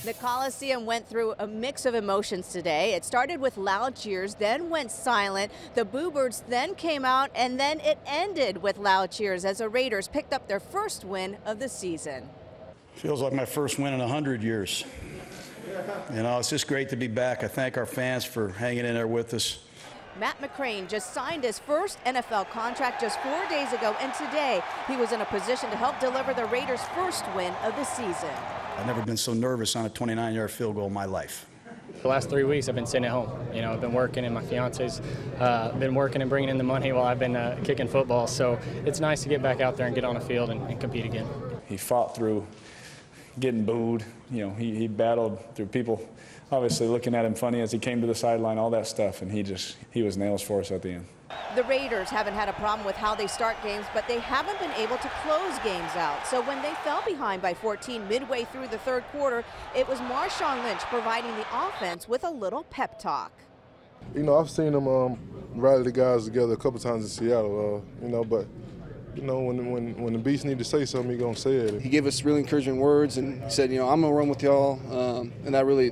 The Coliseum went through a mix of emotions today. It started with loud cheers, then went silent. The Boo Birds then came out, and then it ended with loud cheers as the Raiders picked up their first win of the season. Feels like my first win in 100 years. You know, it's just great to be back. I thank our fans for hanging in there with us. Matt McCrane just signed his first NFL contract just 4 days ago, and today he was in a position to help deliver the Raiders' first win of the season. I've never been so nervous on a 29-yard field goal in my life. The last 3 weeks I've been sitting at home. You know, I've been working, and my fiance's been working and bringing in the money while I've been kicking football. So it's nice to get back out there and get on the field and compete again. He fought through getting booed. You know, he battled through people obviously looking at him funny as he came to the sideline, all that stuff, and he was nails for us at the end. The Raiders haven't had a problem with how they start games, but they haven't been able to close games out. So when they fell behind by 14 midway through the third quarter, it was Marshawn Lynch providing the offense with a little pep talk. You know, I've seen them rally the guys together a couple times in Seattle, you know, but you know, when the Beast need to say something, he's going to say it. He gave us really encouraging words and he said, you know, I'm going to run with y'all, and that really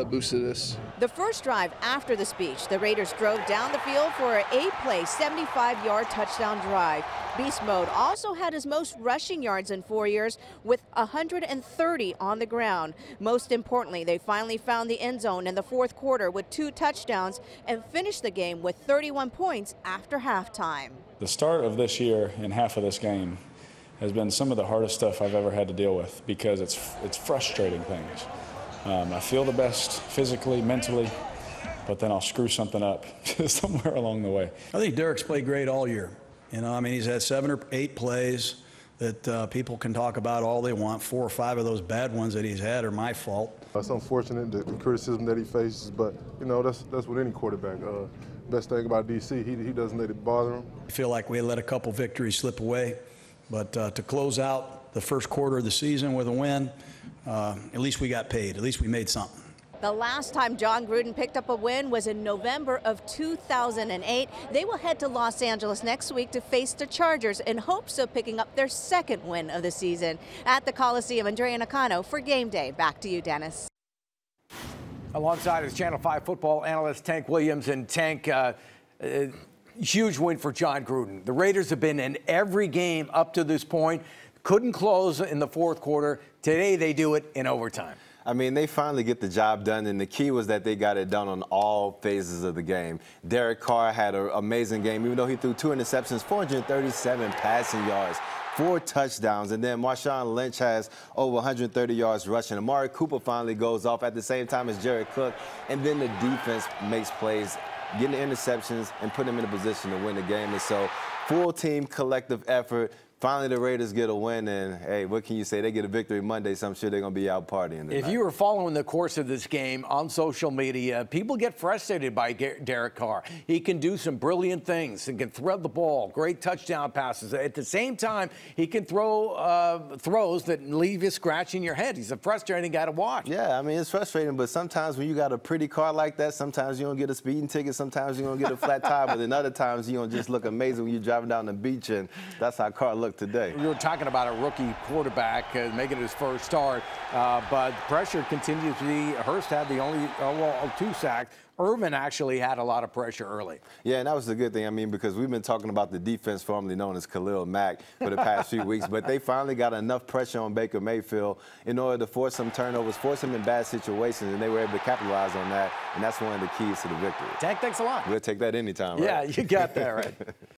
boosted us. The first drive after the speech, the Raiders drove down the field for an 8-play, 75-yard touchdown drive. Beast Mode also had his most rushing yards in 4 years with 130 on the ground. Most importantly, they finally found the end zone in the fourth quarter with 2 touchdowns and finished the game with 31 points after halftime. The start of this year and half of this game has been some of the hardest stuff I've ever had to deal with because it's frustrating things. I feel the best physically, mentally, but then I'll screw something up somewhere along the way. I think Derek's played great all year. You know, I mean, he's had 7 or 8 plays that people can talk about all they want. 4 or 5 of those bad ones that he's had are my fault. It's unfortunate the criticism that he faces, but you know that's with any quarterback. Best thing about DC, he doesn't let it bother him. I feel like we let a couple victories slip away, but to close out the first quarter of the season with a win, at least we got paid. At least we made something. The last time Jon Gruden picked up a win was in November of 2008. They will head to Los Angeles next week to face the Chargers in hopes of picking up their second win of the season. At the Coliseum, Andrea Nakano for Game Day. Back to you, Dennis. Alongside his Channel 5 football analyst Tank Williams. And Tank, huge win for Jon Gruden. The Raiders have been in every game up to this point. Couldn't close in the fourth quarter. Today they do it in overtime. I mean, they finally get the job done, and the key was that they got it done on all phases of the game. Derek Carr had an amazing game, even though he threw 2 interceptions, 437 passing yards, 4 touchdowns, and then Marshawn Lynch has over 130 yards rushing. Amari Cooper finally goes off at the same time as Jared Cook, and then the defense makes plays, getting the interceptions and putting them in a position to win the game. And so, full team collective effort. Finally, the Raiders get a win, and, hey, what can you say? They get a victory Monday, so I'm sure they're going to be out partying tonight. If you were following the course of this game on social media, people get frustrated by Derek Carr. He can do some brilliant things and can thread the ball, great touchdown passes. At the same time, he can throw throws that leave you scratching your head. He's a frustrating guy to watch. Yeah, I mean, it's frustrating, but sometimes when you got a pretty car like that, sometimes you don't get a speeding ticket, sometimes you don't get a flat tire, but then other times you don't just look amazing when you're driving down the beach, and that's how Carr looked today. We were talking about a rookie quarterback making his first start, but pressure continues to be. Hurst had the only 2 sacks. Irvin actually had a lot of pressure early. Yeah, and that was the good thing. I mean, because we've been talking about the defense formerly known as Khalil Mack for the past few weeks, but they finally got enough pressure on Baker Mayfield in order to force some turnovers, force him in bad situations, and they were able to capitalize on that, and that's one of the keys to the victory. Tank, thanks a lot. We'll take that anytime, right? Yeah, you got that right.